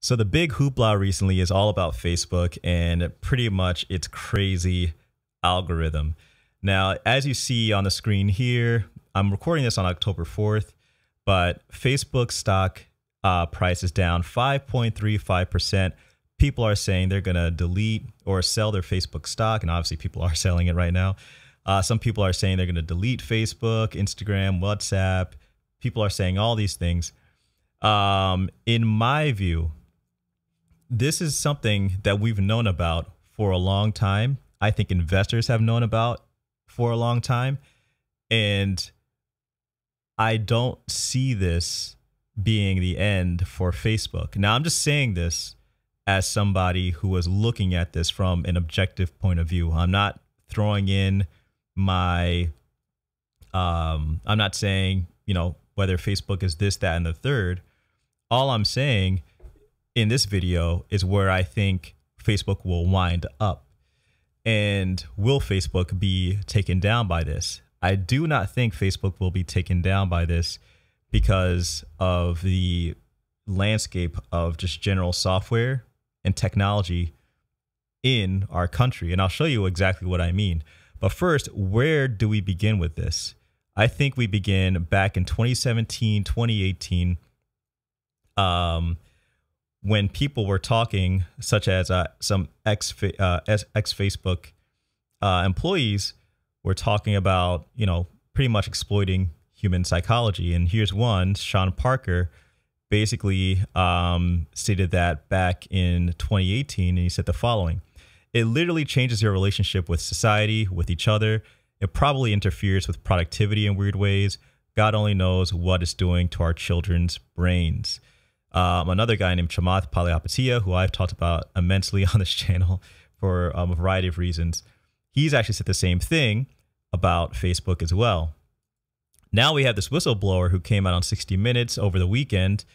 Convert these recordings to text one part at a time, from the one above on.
So the big hoopla recently is all about Facebook and pretty much its crazy algorithm. Now, as you see on the screen here, I'm recording this on October 4th, but Facebook stock price is down 5.35%. People are saying they're going to delete or sell their Facebook stock, and obviously people are selling it right now. Some people are saying they're going to delete Facebook, Instagram, WhatsApp. People are saying all these things. In my view, this is something that we've known about for a long time. I think investors have known about for a long time. And I don't see this being the end for Facebook. Now, I'm just saying this as somebody who was looking at this from an objective point of view. I'm not throwing in my, I'm not saying, whether Facebook is this, that, and the third. All I'm saying in this video is where I think Facebook will wind up. And will Facebook be taken down by this? I do not think Facebook will be taken down by this because of the landscape of just general software and technology in our country. And I'll show you exactly what I mean. But first, where do we begin with this? I think we begin back in 2017, 2018, when people were talking, such as some ex-Facebook employees were talking about, pretty much exploiting human psychology. And here's one, Sean Parker, basically stated that back in 2018, and he said the following: "It literally changes your relationship with society, with each other. It probably interferes with productivity in weird ways. God only knows what it's doing to our children's brains." Another guy named Chamath Palihapitiya, who I've talked about immensely on this channel for a variety of reasons, he's actually said the same thing about Facebook as well. Now we have this whistleblower who came out on 60 Minutes over the weekend,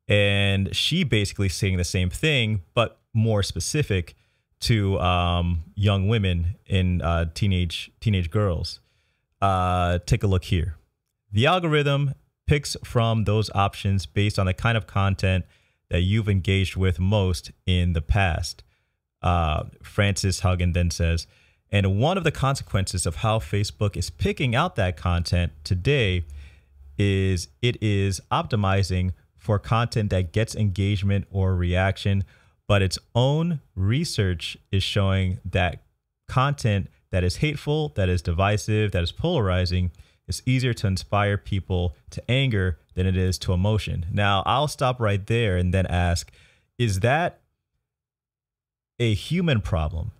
and she basically saying the same thing, but more specific to young women and teenage girls. Take a look here. The algorithm picks from those options based on the kind of content that you've engaged with most in the past. Frances Haugen then says, and one of the consequences of how Facebook is picking out that content today is it is optimizing for content that gets engagement or reaction, but its own research is showing that content that is hateful, that is divisive, that is polarizing, is easier to inspire people to anger than it is to emotion. Now, I'll stop right there and then ask, is that a human problem?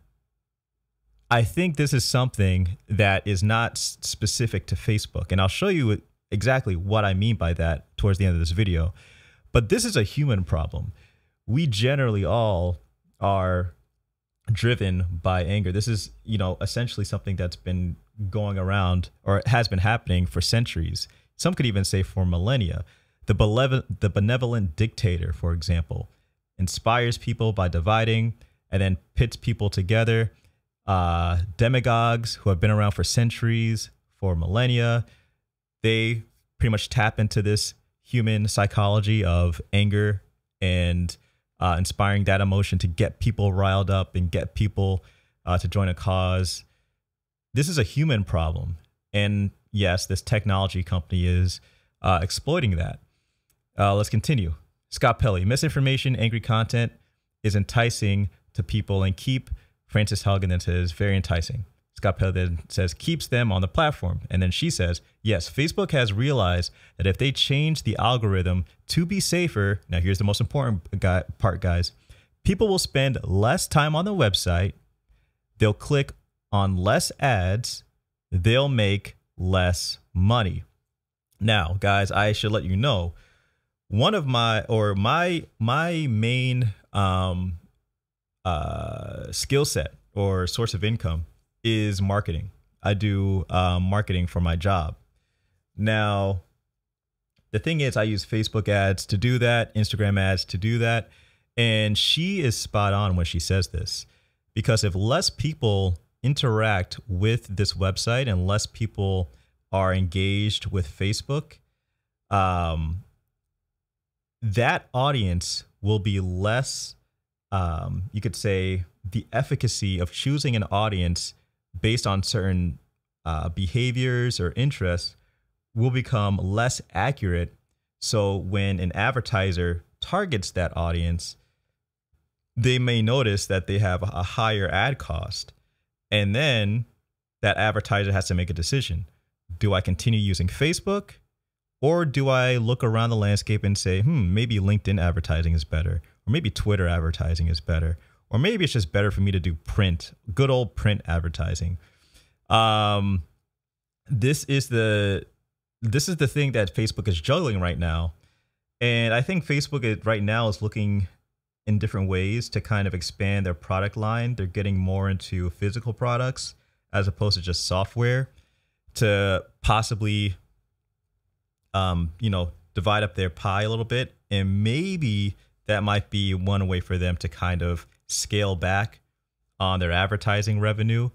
I think this is something that is not specific to Facebook, and I'll show you exactly what I mean by that towards the end of this video. But this is a human problem. We generally all are driven by anger. This is, essentially something that's been going around, or has been happening for centuries. Some could even say for millennia. The benevolent dictator, for example, inspires people by dividing and then pits people together. Demagogues who have been around for centuries, for millennia, they pretty much tap into this human psychology of anger and inspiring that emotion to get people riled up and get people to join a cause. This is a human problem. And yes, this technology company is exploiting that. Let's continue. Scott Pelley, misinformation, angry content is enticing to people and Frances Haugen then says, very enticing. Scott Pelley then says, keeps them on the platform. And then she says, yes, Facebook has realized that if they change the algorithm to be safer, now here's the most important part, guys, people will spend less time on the website, they'll click on less ads, they'll make less money. Now, guys, I should let you know, one of my main skill set or source of income is marketing. I do marketing for my job. Now, the thing is, I use Facebook ads to do that, Instagram ads to do that. And she is spot on when she says this, because if less people interact with this website and less people are engaged with Facebook, that audience will be less, you could say, the efficacy of choosing an audience based on certain behaviors or interests will become less accurate. So when an advertiser targets that audience, they may notice that they have a higher ad cost. And then that advertiser has to make a decision. Do I continue using Facebook, or do I look around the landscape and say, maybe LinkedIn advertising is better, or maybe Twitter advertising is better, or maybe it's just better for me to do print, good old print advertising. This is the thing that Facebook is juggling right now. And I think Facebook right now is looking in different ways to kind of expand their product line. They're getting more into physical products as opposed to just software to possibly, divide up their pie a little bit. And maybe that might be one way for them to kind of scale back on their advertising revenue.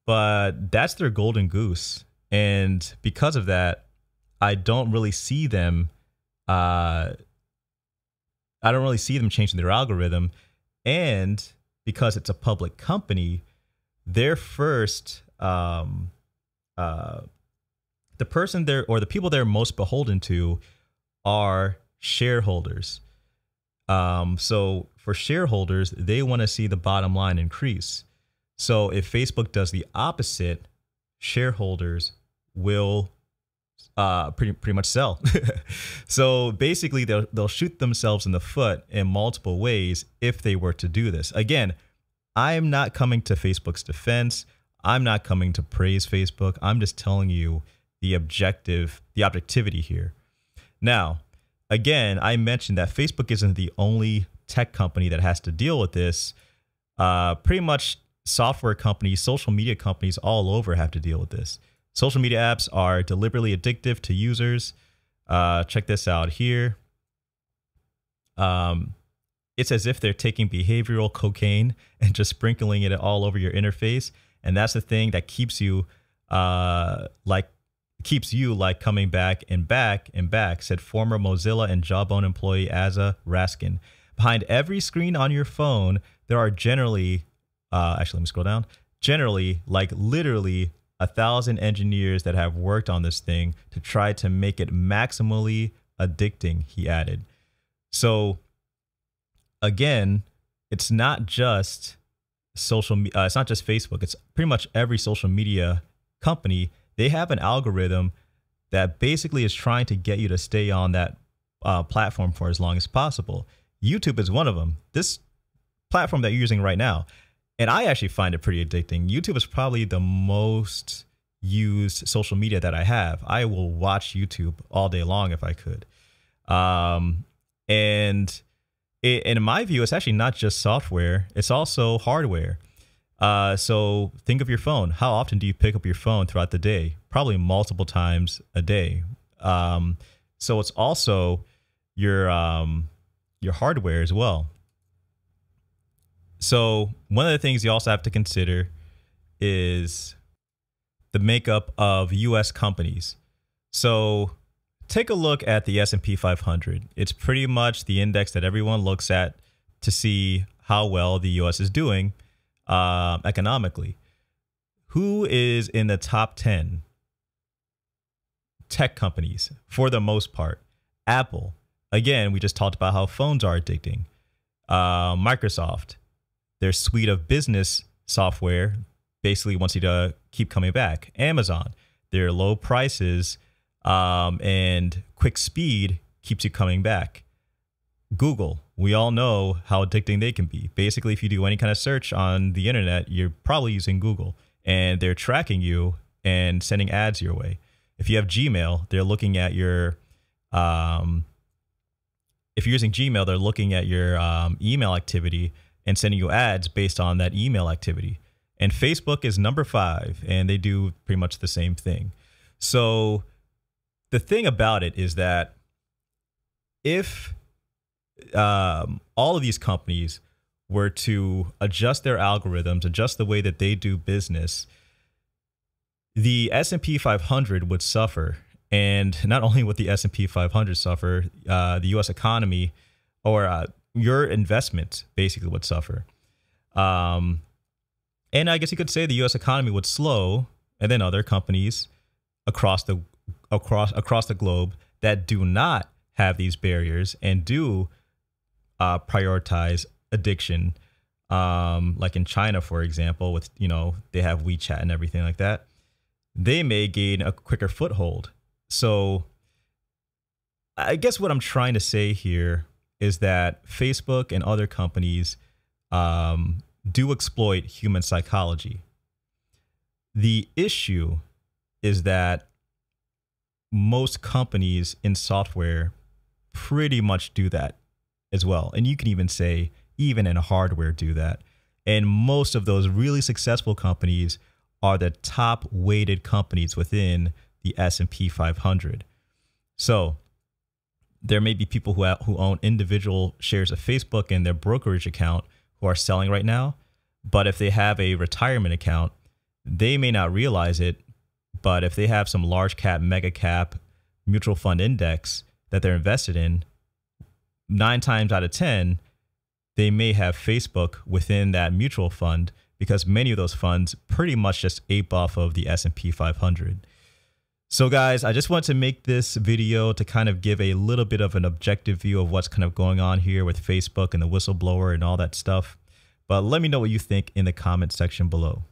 But that's their golden goose. And because of that, I don't really see them changing their algorithm. And because it's a public company, their first the person there, or the people they're most beholden to, are shareholders. So for shareholders, they want to see the bottom line increase. So if Facebook does the opposite, shareholders will pretty much sell. So basically, they'll shoot themselves in the foot in multiple ways if they were to do this. Again, I am not coming to Facebook's defense. I'm not coming to praise Facebook. I'm just telling you the objectivity here. Now, again, I mentioned that Facebook isn't the only tech company that has to deal with this. Pretty much software companies, social media companies all over have to deal with this. Social media apps are deliberately addictive to users. Check this out here. It's as if they're taking behavioral cocaine and just sprinkling it all over your interface. And that's the thing that keeps you coming back and back and back, said former Mozilla and Jawbone employee Asa Raskin. Behind every screen on your phone, there are generally, actually, let me scroll down. Generally, like literally 1,000 engineers that have worked on this thing to try to make it maximally addicting, he added. So again, it's not just it's not just Facebook. It's pretty much every social media company. They have an algorithm that basically is trying to get you to stay on that platform for as long as possible. YouTube is one of them. This platform that you're using right now. And I actually find it pretty addicting. YouTube is probably the most used social media that I have. I will watch YouTube all day long if I could. And in my view, it's actually not just software. It's also hardware. So think of your phone. How often do you pick up your phone throughout the day? Probably multiple times a day. So it's also your hardware as well. So one of the things you also have to consider is the makeup of U.S. companies. So take a look at the S&P 500. It's pretty much the index that everyone looks at to see how well the U.S. is doing economically. Who is in the top 10? Tech companies, for the most part. Apple. Again, we just talked about how phones are addicting. Microsoft. Their suite of business software basically wants you to keep coming back. Amazon. Their low prices and quick speed keeps you coming back. Google, we all know how addicting they can be. Basically, if you do any kind of search on the internet, you're probably using Google, and they're tracking you and sending ads your way. If you have Gmail, they're looking at your, if you're using Gmail, they're looking at your email activity and sending you ads based on that email activity. And Facebook is number 5, and they do pretty much the same thing. So the thing about it is that if all of these companies were to adjust their algorithms, adjust the way that they do business, the S&P 500 would suffer. And not only would the S&P 500 suffer, the U.S. economy, or your investments basically would suffer. And I guess you could say the U.S. economy would slow, and then other companies across the globe that do not have these barriers and do prioritize addiction, like in China, for example, with, they have WeChat and everything like that, they may gain a quicker foothold. So I guess what I'm trying to say here is that Facebook and other companies do exploit human psychology. The issue is that most companies in software pretty much do that as well. And you can even say, even in hardware, do that. And most of those really successful companies are the top weighted companies within the S&P 500. So there may be people who own individual shares of Facebook in their brokerage account who are selling right now. But if they have a retirement account, they may not realize it. But if they have some large cap, mega cap mutual fund index that they're invested in, 9 times out of 10, they may have Facebook within that mutual fund, because many of those funds pretty much just ape off of the S&P 500. So guys, I just want to make this video to kind of give a little bit of an objective view of what's kind of going on here with Facebook and the whistleblower and all that stuff. But let me know what you think in the comment section below.